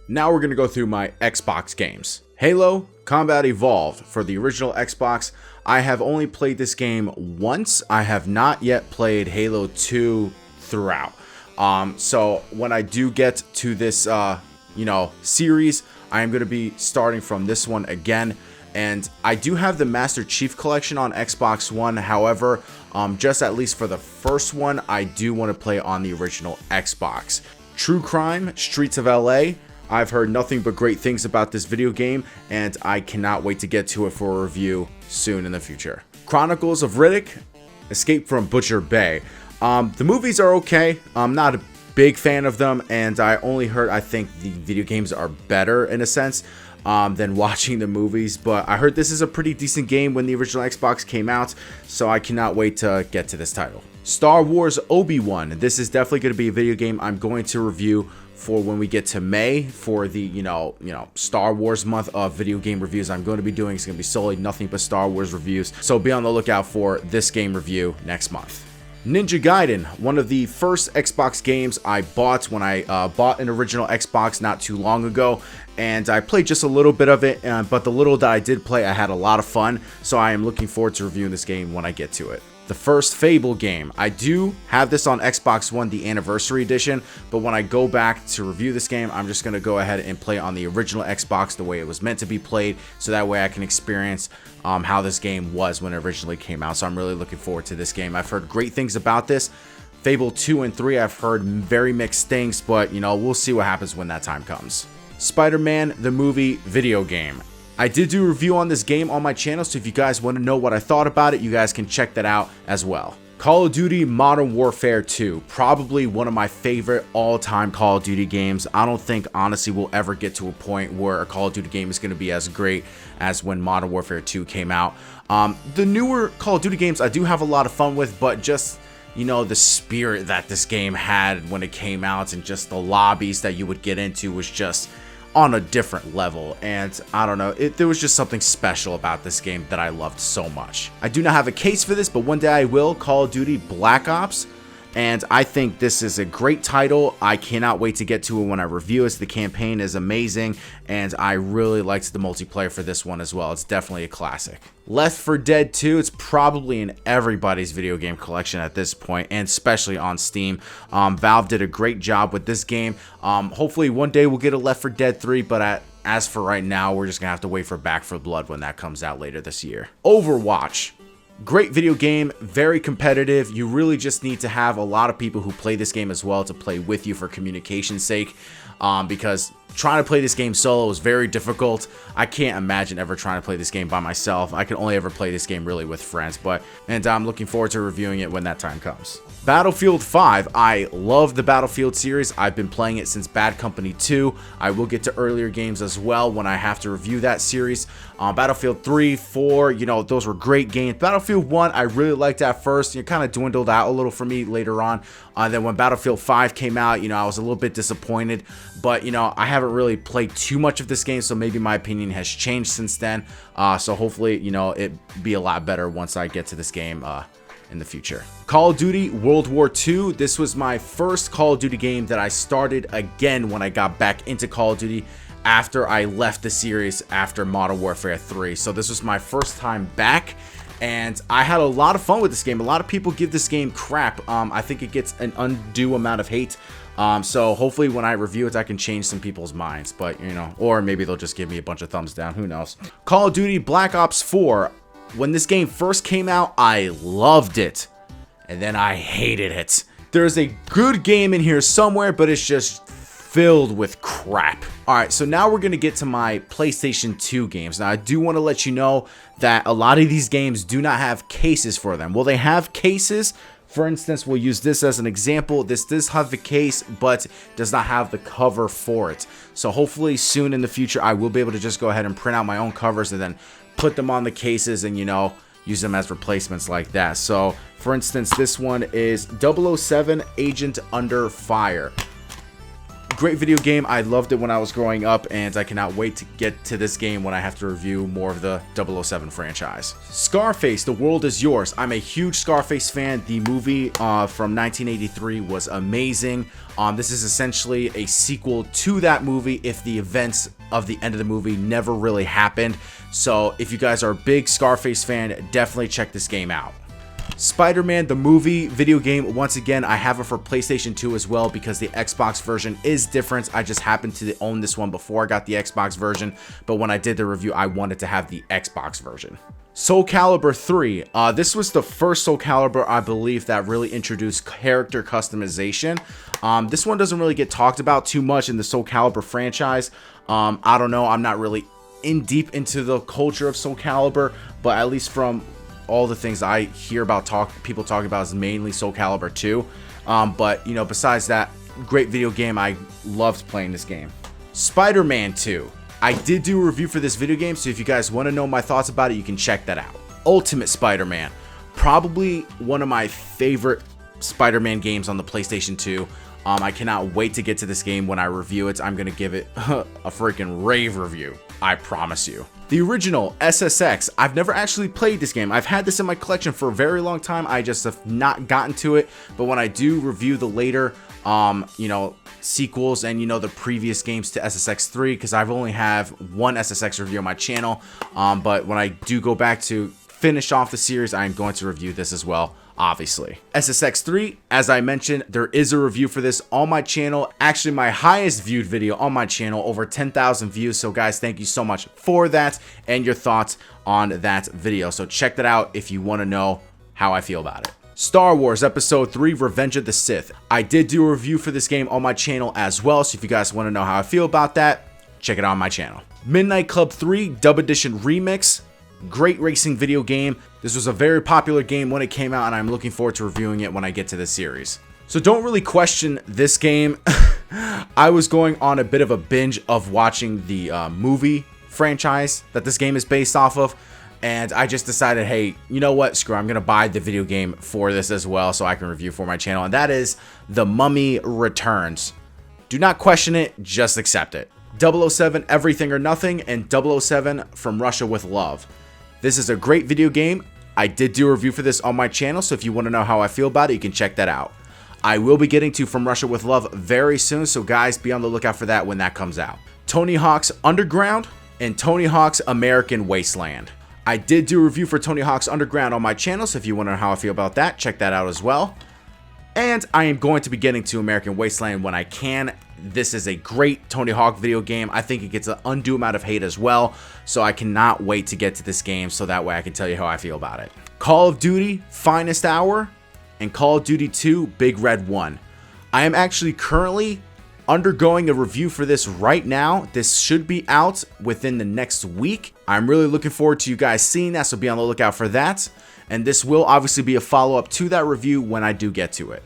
Now we're going to go through my Xbox games. Halo Combat Evolved for the original Xbox. I have only played this game once. I have not yet played Halo 2 throughout. So when I do get to this, series, I am going to be starting from this one again. And I do have the Master Chief Collection on Xbox One. However, just at least for the first one, I do want to play on the original Xbox. True Crime Streets of LA. I've heard nothing but great things about this video game, and I cannot wait to get to it for a review soon in the future. Chronicles of Riddick, Escape from Butcher Bay. The movies are okay. I'm not a big fan of them, and I only heard I think the video games are better in a sense than watching the movies, but I heard this is a pretty decent game when the original Xbox came out, so I cannot wait to get to this title. Star Wars Obi-Wan. This is definitely going to be a video game I'm going to review for when we get to May for the Star Wars month of video game reviews I'm going to be doing. It's going to be solely nothing but Star Wars reviews, so be on the lookout for this game review next month. Ninja Gaiden, one of the first Xbox games I bought when I bought an original Xbox not too long ago, and I played just a little bit of it, but the little that I did play, I had a lot of fun, so I am looking forward to reviewing this game when I get to it. The first Fable game. I do have this on Xbox One, the Anniversary Edition, but when I go back to review this game, I'm just going to go ahead and play on the original Xbox the way it was meant to be played, so that way I can experience how this game was when it originally came out. So I'm really looking forward to this game. I've heard great things about this. Fable 2 and 3, I've heard very mixed things, but we'll see what happens when that time comes. Spider-Man the movie video game. I did do a review on this game on my channel, so if you guys want to know what I thought about it, you guys can check that out as well. Call of Duty Modern Warfare 2, probably one of my favorite all-time Call of Duty games. I don't think, honestly, we'll ever get to a point where a Call of Duty game is going to be as great as when Modern Warfare 2 came out. The newer Call of Duty games I do have a lot of fun with, but just the spirit that this game had when it came out and just the lobbies that you would get into was just on a different level, and I don't know, there was just something special about this game that I loved so much. I do not have a case for this, but one day I will. Call of Duty Black Ops, and I think this is a great title. I cannot wait to get to it when I review it. The campaign is amazing, and I really liked the multiplayer for this one as well. It's definitely a classic. Left 4 Dead 2, it's probably in everybody's video game collection at this point, and especially on Steam. Valve did a great job with this game. Hopefully one day we'll get a Left 4 Dead 3, but as for right now, we're just going to have to wait for Back 4 Blood when that comes out later this year. Overwatch. Great video game, very competitive. You really just need to have a lot of people who play this game as well to play with you for communication's sake, because trying to play this game solo is very difficult. I can't imagine ever trying to play this game by myself. I can only ever play this game really with friends, and I'm looking forward to reviewing it when that time comes. Battlefield 5. I love the Battlefield series. I've been playing it since Bad Company 2. I will get to earlier games as well when I have to review that series. Battlefield 3, 4, those were great games. Battlefield 1, I really liked at first. It kind of dwindled out a little for me later on. Then when Battlefield 5 came out, I was a little bit disappointed, but I haven't really played too much of this game, so maybe my opinion has changed since then. So hopefully, it be a lot better once I get to this game in the future. Call of Duty World War II. This was my first Call of Duty game that I started again when I got back into Call of Duty after I left the series after Modern Warfare 3. So this was my first time back, and I had a lot of fun with this game. A lot of people give this game crap. I think it gets an undue amount of hate. So hopefully when I review it, I can change some people's minds, but or maybe they'll just give me a bunch of thumbs down. Who knows? Call of Duty Black Ops 4. When this game first came out, I loved it, and then I hated it. There's a good game in here somewhere, but it's just filled with crap. Alright, so now we're going to get to my PlayStation 2 games. Now, I do want to let you know that a lot of these games do not have cases for them. Well, they have cases. For instance, we'll use this as an example. This does have the case, but does not have the cover for it. So hopefully soon in the future, I will be able to just go ahead and print out my own covers and then put them on the cases and, use them as replacements like that. So, for instance, this one is 007 Agent Under Fire. Great video game. I loved it when I was growing up, and I cannot wait to get to this game when I have to review more of the 007 franchise. Scarface, The World Is Yours. I'm a huge Scarface fan. The movie from 1983 was amazing. This is essentially a sequel to that movie if the events of the end of the movie never really happened. So if you guys are a big Scarface fan, definitely check this game out. Spider-Man the movie video game, once again, I have it for PlayStation 2 as well because the Xbox version is different. I just happened to own this one before I got the Xbox version, but when I did the review, I wanted to have the Xbox version. Soul Calibur 3. This was the first Soul Calibur, I believe, that really introduced character customization. This one doesn't really get talked about too much in the Soul Calibur franchise. I don't know, I'm not really deep into the culture of Soul Calibur, but at least from all the things I hear about people talking about is mainly Soul Calibur 2. But you know, besides that, great video game. I loved playing this game. Spider-Man 2. I did do a review for this video game, so if you guys want to know my thoughts about it, you can check that out. Ultimate Spider-Man. Probably one of my favorite Spider-Man games on the PlayStation 2. I cannot wait to get to this game when I review it. I'm going to give it a freaking rave review. I promise you. The original SSX. I've never actually played this game. I've had this in my collection for a very long time. I just have not gotten to it. But when I do review the later, you know, sequels and, you know, the previous games to SSX 3, because I've only have one SSX review on my channel. But when I do go back to finish off the series, I am going to review this as well. Obviously. SSX 3, as I mentioned, there is a review for this on my channel. Actually, my highest viewed video on my channel, over 10,000 views. So guys, thank you so much for that and your thoughts on that video. So check that out if you want to know how I feel about it. Star Wars Episode 3 Revenge of the Sith. I did do a review for this game on my channel as well. So if you guys want to know how I feel about that, check it out on my channel. Midnight Club 3 Dub Edition Remix. Great racing video game. This was a very popular game when it came out, and I'm looking forward to reviewing it when I get to this series. So don't really question this game. I was going on a bit of a binge of watching the movie franchise that this game is based off of, and I just decided, hey, you know what, screw it, I'm gonna buy the video game for this as well so I can review for my channel, and that is The Mummy Returns. Do not question it, just accept it. 007 Everything or Nothing and 007 From Russia with Love. This is a great video game. I did do a review for this on my channel, so if you want to know how I feel about it, you can check that out. I will be getting to From Russia with Love very soon, so guys, be on the lookout for that when that comes out. Tony Hawk's Underground and Tony Hawk's American Wasteland. I did do a review for Tony Hawk's Underground on my channel, so if you want to know how I feel about that, check that out as well. And I am going to be getting to American Wasteland when I can. This is a great Tony Hawk video game. I think it gets an undue amount of hate as well, so I cannot wait to get to this game so that way I can tell you how I feel about it. Call of Duty Finest Hour and Call of Duty 2 Big Red 1. I am actually currently undergoing a review for this right now. This should be out within the next week. I'm really looking forward to you guys seeing that, so be on the lookout for that. And this will obviously be a follow-up to that review when I do get to it.